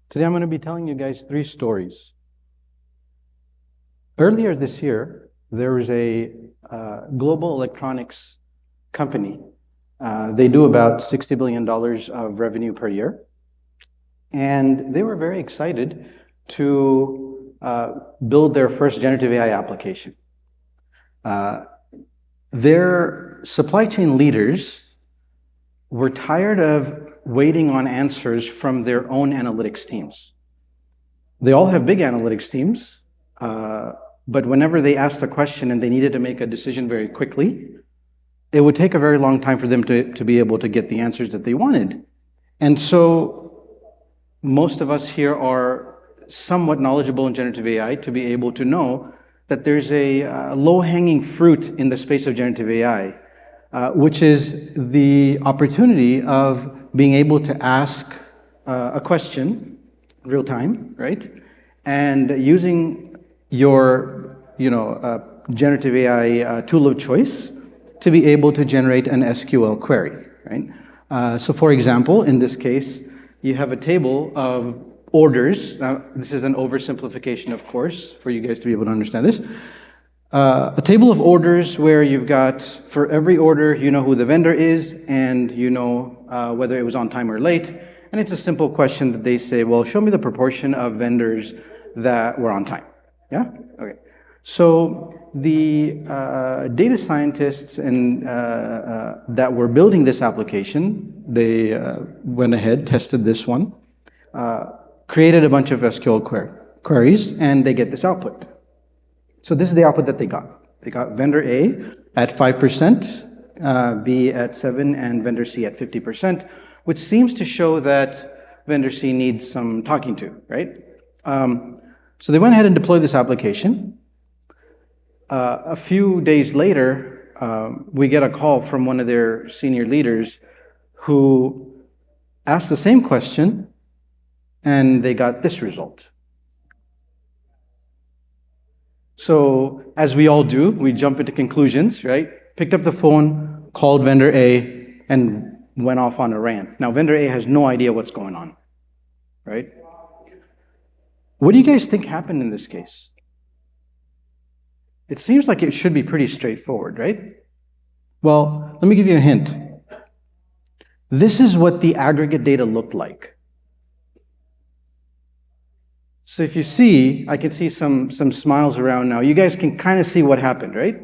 Today I'm going to be telling you guys 3 stories. Earlier this year, there was a global electronics company. They do about $60 billion of revenue per year. And they were very excited to build their first generative AI application. Their supply chain leaders were tired of waiting on answers from their own analytics teams. They all have big analytics teams, but whenever they asked a question and they needed to make a decision very quickly, it would take a very long time for them to be able to get the answers that they wanted. And so most of us here are somewhat knowledgeable in generative AI to be able to know that there's a low-hanging fruit in the space of generative AI, which is the opportunity of being able to ask a question real time, right? And using your, generative AI tool of choice to be able to generate an SQL query, right? So for example, in this case, you have a table of orders. Now, this is an oversimplification, of course, for you guys to be able to understand this. A table of orders where you've got, for every order, you know who the vendor is, and you know whether it was on time or late. And it's a simple question that they say, well, show me the proportion of vendors that were on time. Yeah? Okay. So the data scientists and that were building this application, they went ahead, tested this one, created a bunch of SQL queries, and they get this output. So this is the output that they got. They got vendor A at 5%, B at 7%, and vendor C at 50%, which seems to show that vendor C needs some talking to, right? So they went ahead and deployed this application. A few days later, we get a call from one of their senior leaders who asked the same question, and they got this result. So, as we all do, we jump into conclusions, right? Picked up the phone, called vendor A, and went off on a rant. Now, vendor A has no idea what's going on, right? What do you guys think happened in this case? It seems like it should be pretty straightforward, right? Well, let me give you a hint. This is what the aggregate data looked like. So if you see, I can see some smiles around now. You guys can kind of see what happened, right?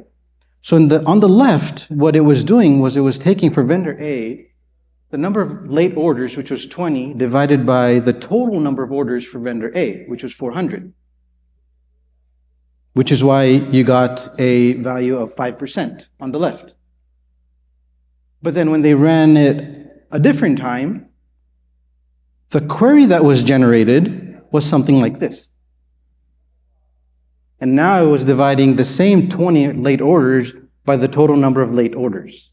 So on the left, what it was doing was it was taking for vendor A, the number of late orders, which was 20, divided by the total number of orders for vendor A, which was 400. Which is why you got a value of 5% on the left. But then when they ran it a different time, the query that was generated was something like this. And now it was dividing the same 20 late orders by the total number of late orders.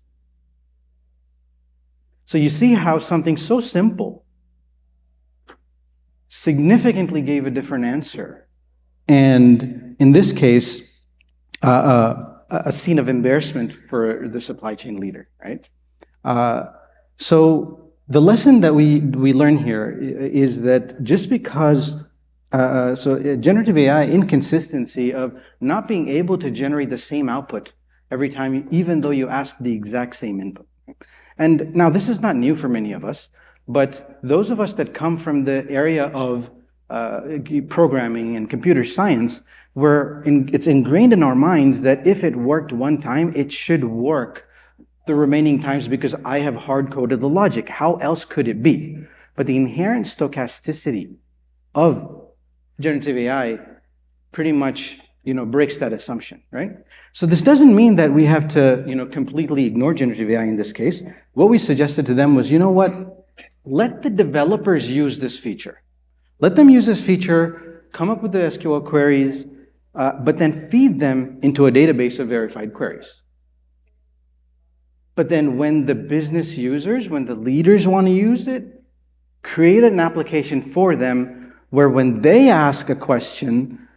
So you see how something so simple significantly gave a different answer. And in this case, a scene of embarrassment for the supply chain leader, right? So the lesson that we learn here is that just because, generative AI inconsistency of not being able to generate the same output every time, even though you ask the exact same input. And now this is not new for many of us, but those of us that come from the area of programming and computer science, it's ingrained in our minds that if it worked one time, it should work the remaining times because I have hard-coded the logic. How else could it be? But the inherent stochasticity of generative AI pretty much, breaks that assumption, right? So this doesn't mean that we have to, completely ignore generative AI in this case. What we suggested to them was, you know what? Let the developers use this feature. Let them use this feature, come up with the SQL queries, but then feed them into a database of verified queries. But then when the business users, when the leaders want to use it, create an application for them where when they ask a question,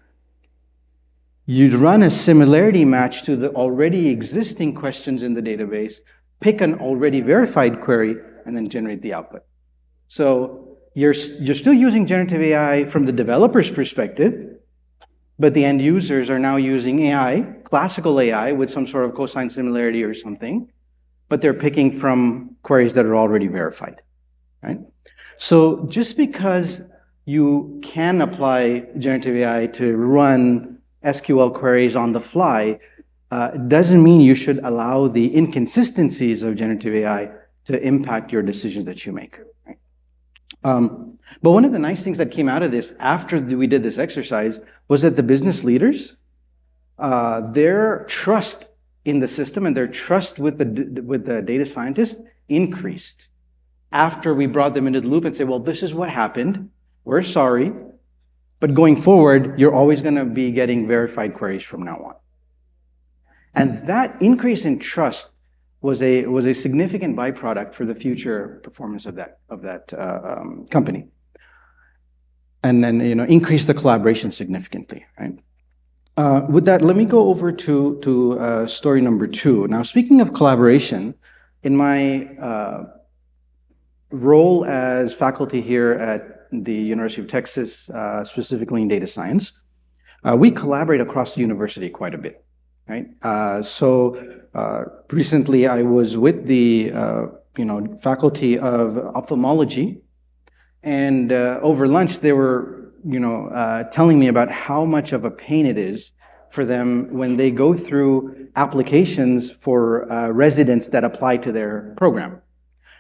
you'd run a similarity match to the already existing questions in the database, pick an already verified query, and then generate the output. So you're still using generative AI from the developer's perspective, but the end users are now using AI, classical AI, with some sort of cosine similarity or something, but they're picking from queries that are already verified, right? So just because you can apply generative AI to run SQL queries on the fly doesn't mean you should allow the inconsistencies of generative AI to impact your decisions that you make. Right? But one of the nice things that came out of this after we did this exercise was that the business leaders, their trust in the system and their trust with the data scientists increased after we brought them into the loop and said, well, this is what happened. We're sorry. But going forward, you're always going to be getting verified queries from now on. And that increase in trust was a significant byproduct for the future performance of that company. And then increase the collaboration significantly, right? With that, let me go over to story number 2. Now, speaking of collaboration, in my role as faculty here at the University of Texas, specifically in data science, we collaborate across the university quite a bit, right? Recently I was with the faculty of ophthalmology, and over lunch they were telling me about how much of a pain it is for them when they go through applications for residents that apply to their program.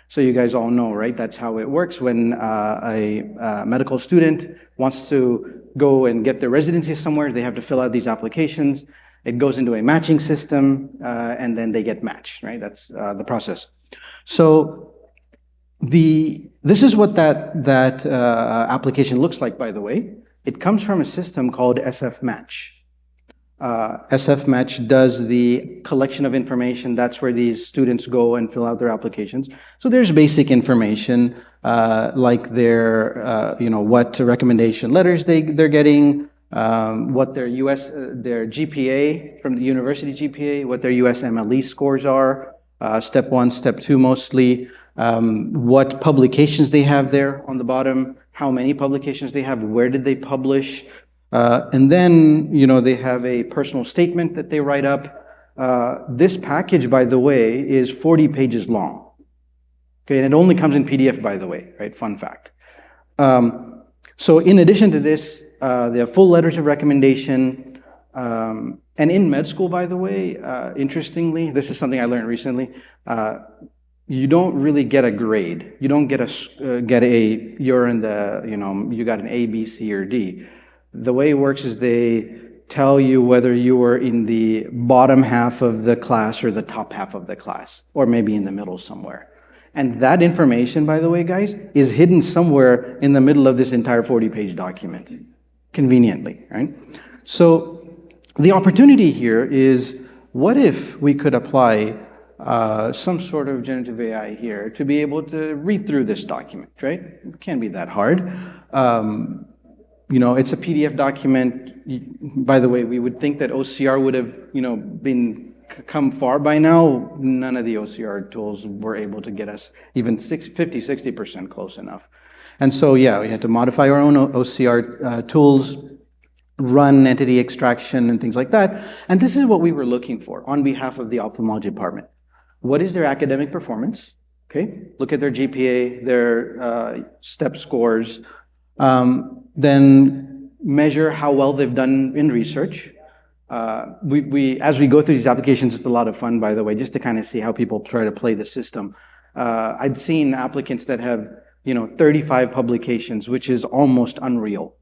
So you guys all know, right? That's how it works when a medical student wants to go and get their residency somewhere. They have to fill out these applications. It goes into a matching system, and then they get matched, right? That's the process. So this is what that application looks like, by the way. It comes from a system called SF Match. SF Match does the collection of information. That's where these students go and fill out their applications. So there's basic information like their, what recommendation letters they're getting, what their their GPA from the university GPA, what their USMLE scores are, step 1, step 2 mostly, what publications they have there on the bottom, how many publications they have, where did they publish, and then, they have a personal statement that they write up. This package, by the way, is 40 pages long. Okay, and it only comes in PDF, by the way, right? Fun fact. So in addition to this, they have full letters of recommendation. And in med school, by the way, interestingly, this is something I learned recently, you don't really get a grade. You don't get you're in the, you got an A, B, C, or D. The way it works is they tell you whether you were in the bottom half of the class or the top half of the class, or maybe in the middle somewhere. And that information, by the way, guys, is hidden somewhere in the middle of this entire 40-page document, conveniently, right? So the opportunity here is, what if we could apply some sort of generative AI here to be able to read through this document, right? It can't be that hard. It's a PDF document. By the way, we would think that OCR would have, come far by now. None of the OCR tools were able to get us even 50-60% close enough. And so, we had to modify our own OCR tools, run entity extraction and things like that. And this is what we were looking for on behalf of the ophthalmology department. What is their academic performance? Okay, look at their GPA, their step scores. Then measure how well they've done in research. As we go through these applications, it's a lot of fun, by the way, just to kind of see how people try to play the system. I'd seen applicants that have, 35 publications, which is almost unreal.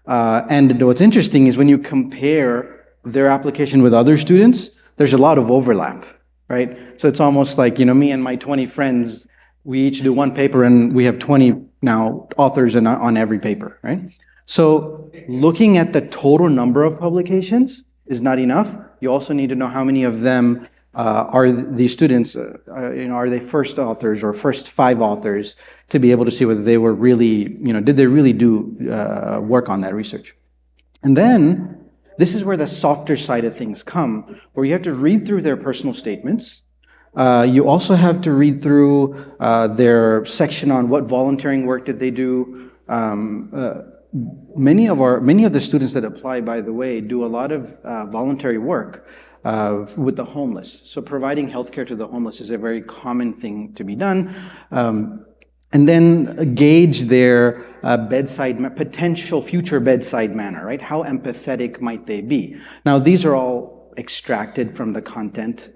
And what's interesting is when you compare their application with other students, there's a lot of overlap, right? So it's almost like, me and my 20 friends, we each do one paper and we have 20 now authors on every paper, right? So looking at the total number of publications is not enough. You also need to know how many of them are these students, are they first authors or first 5 authors, to be able to see whether they were really, did they really do work on that research? And then this is where the softer side of things come, where you have to read through their personal statements. You also have to read through their section on what volunteering work did they do. Many of the students that apply, by the way, do a lot of voluntary work with the homeless. So providing healthcare to the homeless is a very common thing to be done. And then gauge their potential future bedside manner, right? How empathetic might they be? Now, these are all extracted from the content.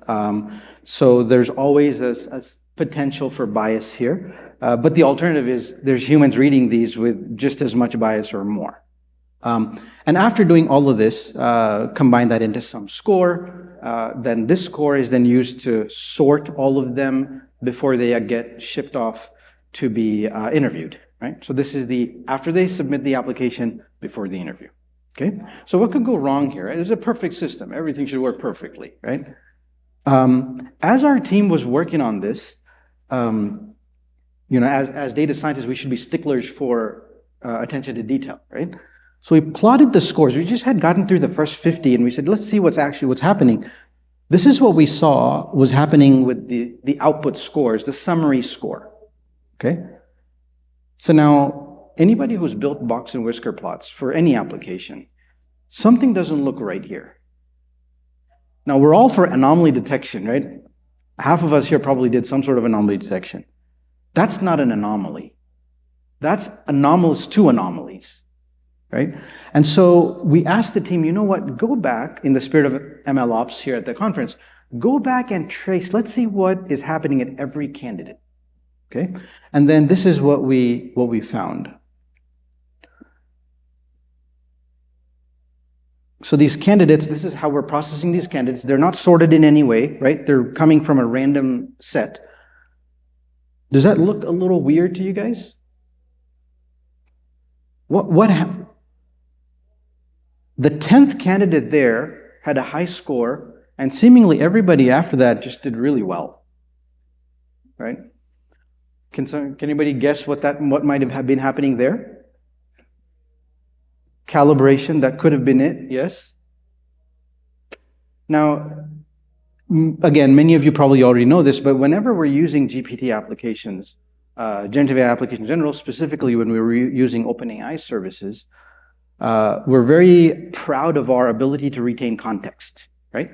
So there's always a potential for bias here. But the alternative is there's humans reading these with just as much bias or more. And after doing all of this, combine that into some score. Then this score is then used to sort all of them before they get shipped off to be interviewed, right? So this is after they submit the application, before the interview, okay? So what could go wrong here? It's a perfect system. Everything should work perfectly, right? As our team was working on this, as data scientists, we should be sticklers for attention to detail, right? So we plotted the scores. We just had gotten through the first 50, and we said, let's see what's happening. This is what we saw was happening with the output scores, the summary score. Okay? So now, anybody who's built box and whisker plots for any application, something doesn't look right here. Now, we're all for anomaly detection, right? Half of us here probably did some sort of anomaly detection. That's not an anomaly. That's anomalous to anomalies, right? And so we asked the team, you know what, go back in the spirit of ML Ops here at the conference, go back and trace, let's see what is happening at every candidate. Okay, and then this is what we found. So these candidates, this is how we're processing these candidates. They're not sorted in any way, right? They're coming from a random set. Does that look a little weird to you guys? What happened? The 10th candidate there had a high score, and seemingly everybody after that just did really well, right? Can anybody guess what might have been happening there? Calibration, that could have been it, yes? Now, again, many of you probably already know this, but whenever we're using GPT applications, generative AI applications in general, specifically when we were using OpenAI services, we're very proud of our ability to retain context, right?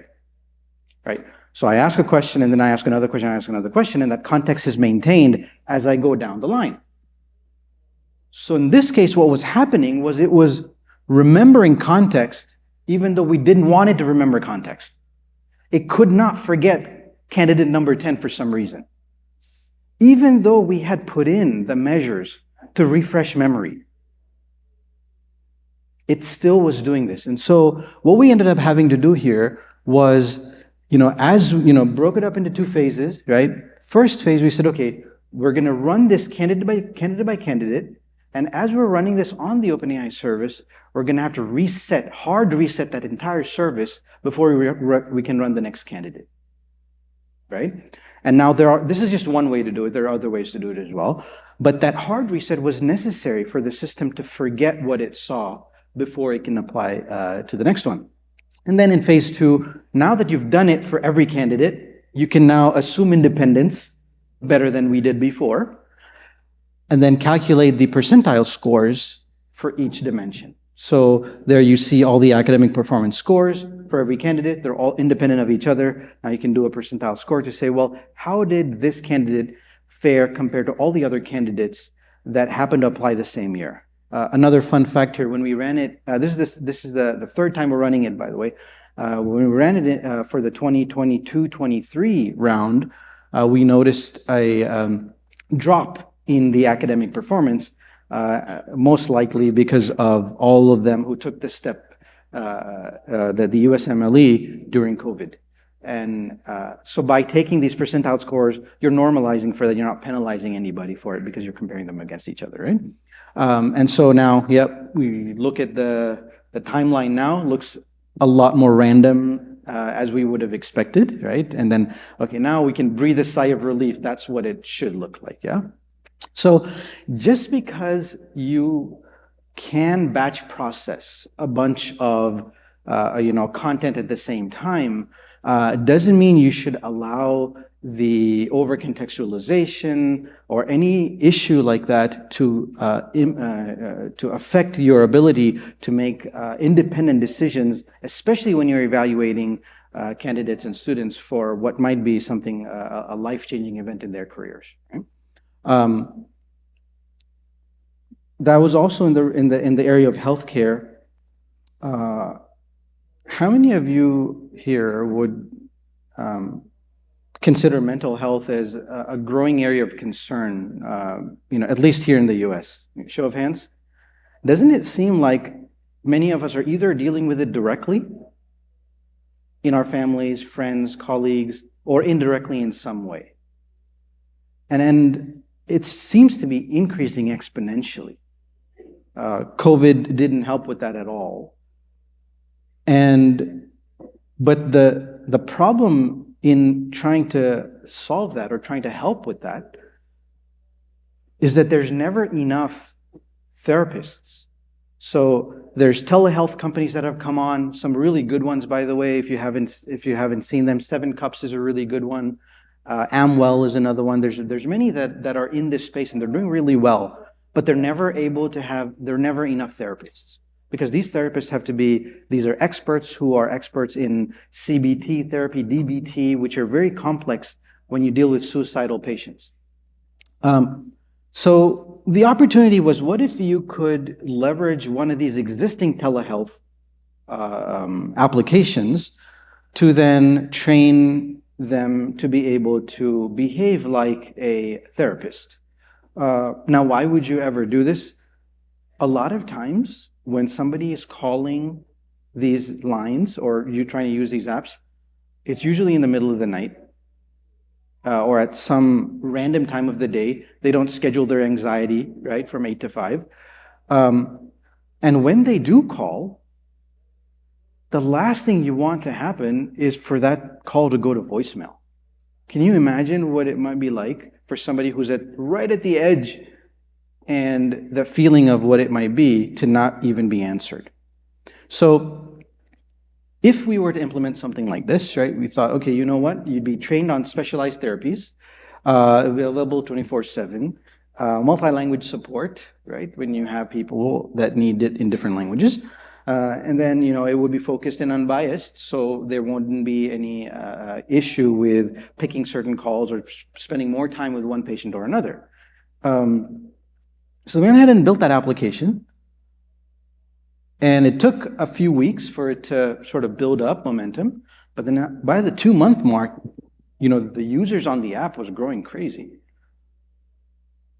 Right. So I ask a question, and then I ask another question, I ask another question, and that context is maintained as I go down the line. So in this case, what was happening was it was remembering context, even though we didn't want it to remember context. It could not forget candidate number 10 for some reason. Even though we had put in the measures to refresh memory, it still was doing this. And so what we ended up having to do here was, broke it up into two phases, right? First phase, we said, okay, we're going to run this candidate by candidate. And as we're running this on the OpenAI service, we're going to have to hard reset that entire service before we can run the next candidate, right? And now this is just one way to do it. There are other ways to do it as well. But that hard reset was necessary for the system to forget what it saw before it can apply to the next one. And then in phase 2, now that you've done it for every candidate, you can now assume independence better than we did before, and then calculate the percentile scores for each dimension. So there you see all the academic performance scores for every candidate. They're all independent of each other. Now you can do a percentile score to say, well, how did this candidate fare compared to all the other candidates that happened to apply the same year? Another fun fact here, when we ran it, this is the third time we're running it, by the way. When we ran it for the 2022-23 round, we noticed a drop in the academic performance, most likely because of all of them who took the step that the USMLE during COVID. And so by taking these percentile scores, you're normalizing for that. You're not penalizing anybody for it because you're comparing them against each other, right? And so now, we look at the timeline now, looks a lot more random as we would have expected, right? And then, okay, now we can breathe a sigh of relief. That's what it should look like, yeah? So just because you can batch process a bunch of content at the same time doesn't mean you should allow the over-contextualization or any issue like that to affect your ability to make independent decisions, especially when you're evaluating candidates and students for what might be something, a life-changing event in their careers. Right? That was also in the area of healthcare. How many of you here would consider mental health as a growing area of concern, at least here in the US? Show of hands. Doesn't it seem like many of us are either dealing with it directly in our families, friends, colleagues, or indirectly in some way? And it seems to be increasing exponentially. COVID didn't help with that at all. But the problem in trying to solve that or trying to help with that is that there's never enough therapists. So there's telehealth companies that have come on, some really good ones, by the way, if you haven't seen them. 7 Cups is a really good one. Amwell is another one. There's many that are in this space and they're doing really well, but they're never enough therapists. Because these therapists these are experts who are experts in CBT therapy, DBT, which are very complex when you deal with suicidal patients. So the opportunity was, what if you could leverage one of these existing telehealth applications to then train them to be able to behave like a therapist? Now, why would you ever do this? A lot of times, when somebody is calling these lines or you're trying to use these apps, it's usually in the middle of the night or at some random time of the day. They don't schedule their anxiety, right, from 8 to 5. And when they do call, the last thing you want to happen is for that call to go to voicemail. Can you imagine what it might be like for somebody who's right at the edge and the feeling of what it might be to not even be answered? So if we were to implement something like this, right, we thought, okay, you know what? You'd be trained on specialized therapies, available 24/7, multi-language support, right, when you have people that need it in different languages. And then, it would be focused and unbiased, so there wouldn't be any issue with picking certain calls or spending more time with one patient or another. So we went ahead and built that application, and it took a few weeks for it to sort of build up momentum, but then by the 2-month mark, the users on the app was growing crazy.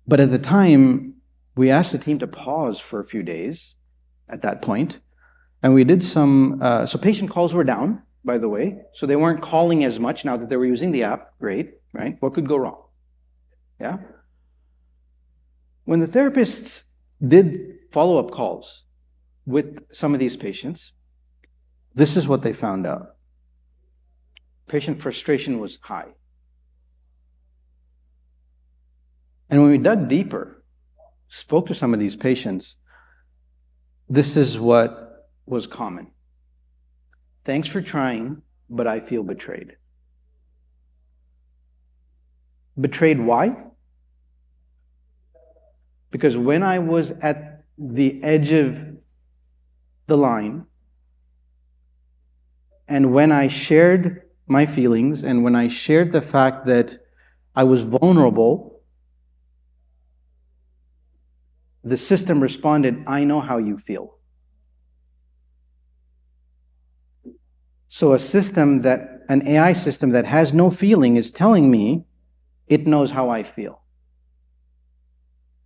But at the time, we asked the team to pause for a few days at that point, and we did so patient calls were down, by the way, so they weren't calling as much now that they were using the app. Great, right? What could go wrong? Yeah? When the therapists did follow-up calls with some of these patients, this is what they found out. Patient frustration was high. And when we dug deeper, spoke to some of these patients, this is what was common. Thanks for trying, but I feel betrayed. Betrayed why? Because when I was at the edge of the line, and when I shared my feelings, and when I shared the fact that I was vulnerable, the system responded, I know how you feel. So an AI system that has no feeling is telling me it knows how I feel.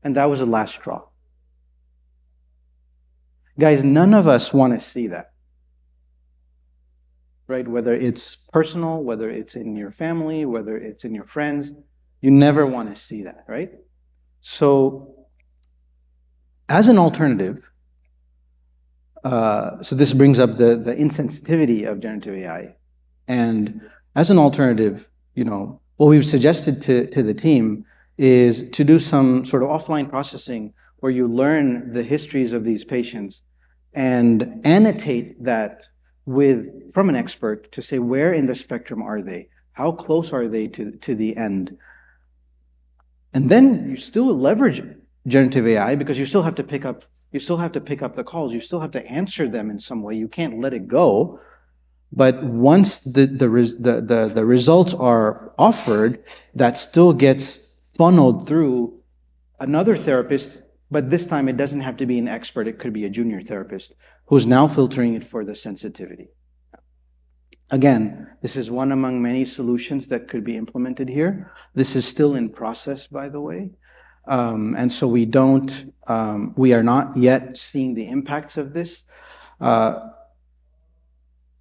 And that was the last straw. Guys, none of us want to see that. Right? Whether it's personal, whether it's in your family, whether it's in your friends, you never want to see that, right? So, as an alternative, so this brings up the insensitivity of generative AI. And as an alternative, what we've suggested to the team is to do some sort of offline processing where you learn the histories of these patients and annotate that from an expert to say, where in the spectrum are they? How close are they to the end? And then you still leverage generative AI because you still have to pick up the calls. You still have to answer them in some way. You can't let it go. But once the results are offered, that still gets funneled through another therapist, but this time it doesn't have to be an expert. It could be a junior therapist who's now filtering it for the sensitivity. Again, this is one among many solutions that could be implemented here. This is still in process, by the way. And so we are not yet seeing the impacts of this.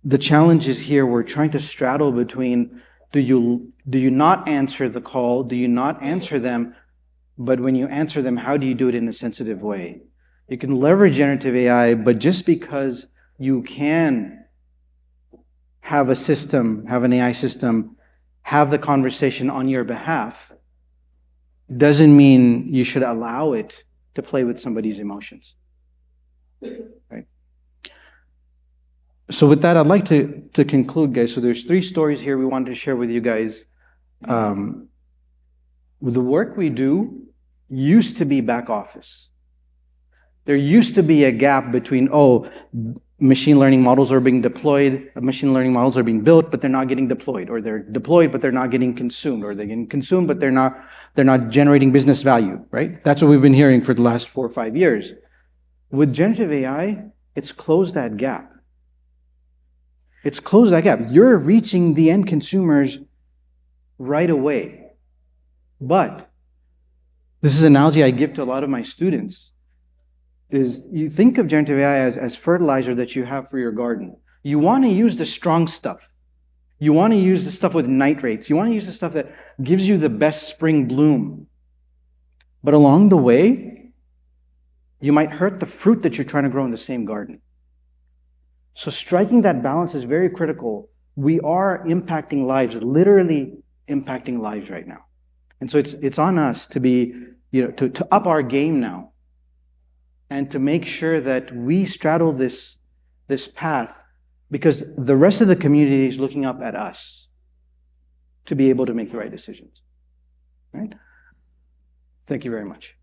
The challenge is here, we're trying to straddle between, do you not answer the call? Do you not answer them? But when you answer them, how do you do it in a sensitive way? You can leverage generative AI, but just because you can have an AI system, have the conversation on your behalf, doesn't mean you should allow it to play with somebody's emotions. Right? So with that, I'd like to conclude, guys. So there's 3 stories here we wanted to share with you guys. The work we do used to be back office. There used to be a gap between, machine learning models are being deployed, machine learning models are being built, but they're not getting deployed, or they're deployed, but they're not getting consumed, or they're getting consumed, but they're not generating business value, right? That's what we've been hearing for the last 4 or 5 years. With generative AI, it's closed that gap. It's closed that gap. You're reaching the end consumers right away. But this is an analogy I give to a lot of my students, is you think of generative AI as fertilizer that you have for your garden. You want to use the strong stuff. You want to use the stuff with nitrates. You want to use the stuff that gives you the best spring bloom. But along the way, you might hurt the fruit that you're trying to grow in the same garden. So striking that balance is very critical. We are impacting lives, literally impacting lives right now. And so it's on us to be, to up our game now and to make sure that we straddle this path, because the rest of the community is looking up at us to be able to make the right decisions. Right? Thank you very much.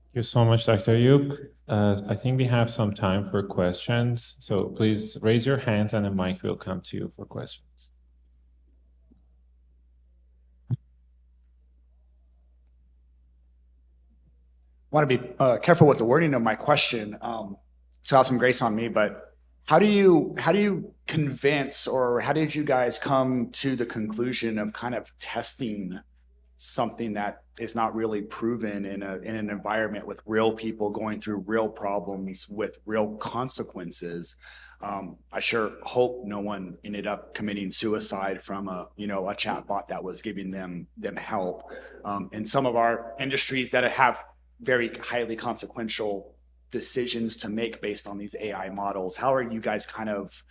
Thank you so much, Dr. Iyoob. I think we have some time for questions. So please raise your hands and a mic will come to you for questions. I want to be careful with the wording of my question, so have some grace on me, but how do you convince, or how did you guys come to the conclusion of kind of testing something that is not really proven in an environment with real people going through real problems with real consequences? I sure hope no one ended up committing suicide from a chatbot that was giving them help. In some of our industries that have very highly consequential decisions to make based on these AI models, how are you guys kind of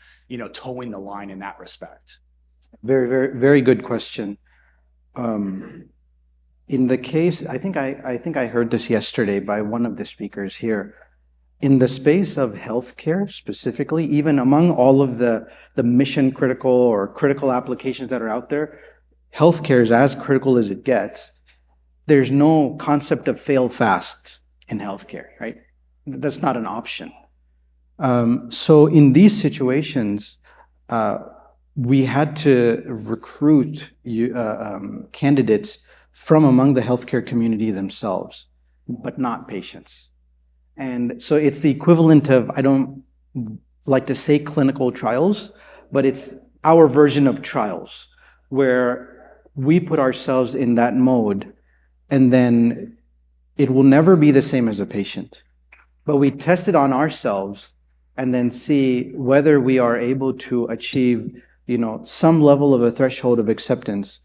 towing the line in that respect? Very, very, very good question. In the case, I think I heard this yesterday by one of the speakers here. In the space of healthcare specifically, even among all of the mission critical or critical applications that are out there, healthcare is as critical as it gets. There's no concept of fail fast in healthcare, right? That's not an option. So in these situations, we had to recruit candidates from among the healthcare community themselves, but not patients. And so it's the equivalent of, I don't like to say clinical trials, but it's our version of trials, where we put ourselves in that mode, and then it will never be the same as a patient. But we test it on ourselves and then see whether we are able to achieve, some level of a threshold of acceptance.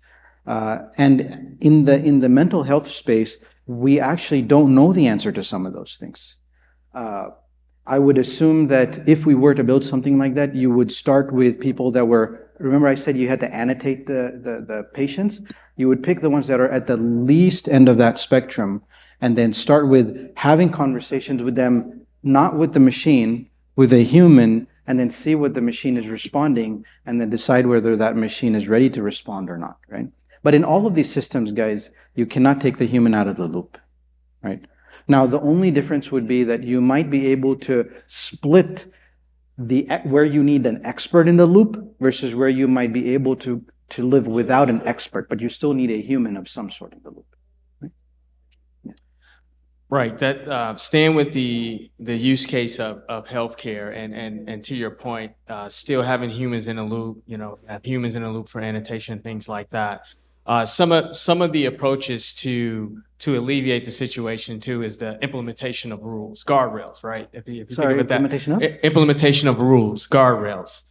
And in the mental health space, we actually don't know the answer to some of those things. I would assume that if we were to build something like that, you would start with people that were remember I said you had to annotate the patients? You would pick the ones that are at the least end of that spectrum and then start with having conversations with them, not with the machine, with a human, and then see what the machine is responding and then decide whether that machine is ready to respond or not, right? But in all of these systems, guys, you cannot take the human out of the loop, right? Now, the only difference would be that you might be able to split where you need an expert in the loop versus where you might be able to live without an expert, but you still need a human of some sort in the loop. Right. That staying with the use case of healthcare and to your point, still having humans in a loop, have humans in a loop for annotation, things like that. Some of the approaches to alleviate the situation too is the implementation of rules, guardrails, right? If you Sorry, think about implementation of? Implementation of rules, guardrails,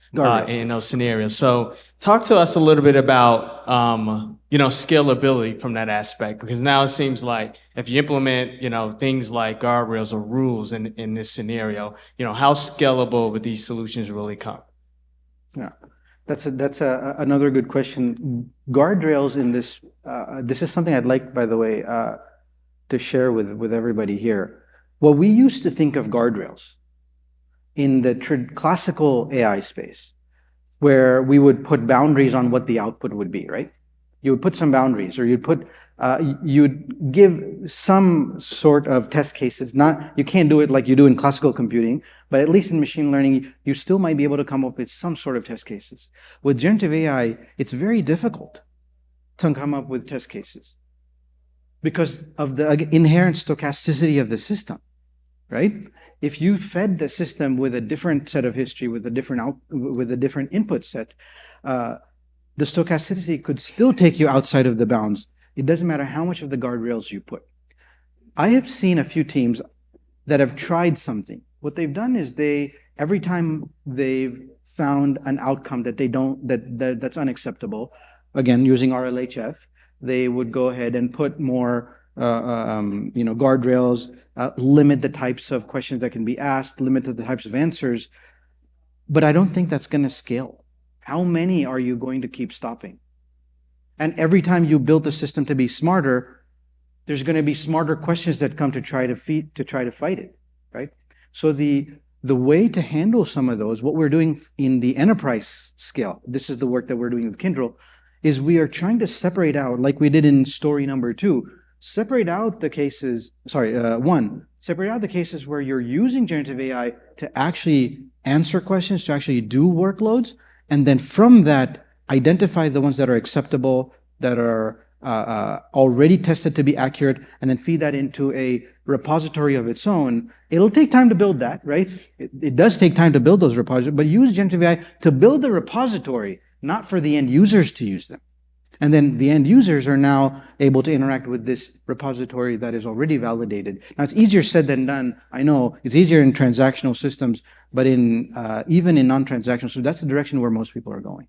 in those scenarios. So talk to us a little bit about scalability from that aspect, because now it seems like if you implement things like guardrails or rules in this scenario, how scalable would these solutions really come? Yeah. That's another good question. Guardrails in this, this is something I'd like, by the way, to share with everybody here. Well, we used to think of guardrails in the classical AI space, where we would put boundaries on what the output would be, right? You would put some boundaries, or you'd give some sort of test cases. You can't do it like you do in classical computing, but at least in machine learning, you still might be able to come up with some sort of test cases. With generative AI, it's very difficult to come up with test cases because of the inherent stochasticity of the system, right? If you fed the system with a different set of history, with a different input set, the stochasticity could still take you outside of the bounds. It doesn't matter how much of the guardrails you put. I have seen a few teams that have tried something. What they've done is every time they've found an outcome that's unacceptable, again, using RLHF, they would go ahead and put more guardrails, limit the types of questions that can be asked, limit the types of answers. But I don't think that's going to scale. How many are you going to keep stopping? And every time you build the system to be smarter, there's going to be smarter questions that come to try to fight it, right? So the way to handle some of those, what we're doing in the enterprise scale, this is the work that we're doing with Kyndryl, is we are trying to separate out, like we did in story number 2, separate out the cases where you're using generative AI to actually answer questions, to actually do workloads, and then from that, identify the ones that are acceptable, that are already tested to be accurate, and then feed that into a repository of its own. It'll take time to build that, right? It does take time to build those repositories, but use generative AI to build the repository, not for the end users to use them. And then the end users are now able to interact with this repository that is already validated. Now, it's easier said than done. I know it's easier in transactional systems, but even in non-transactional, so that's the direction where most people are going.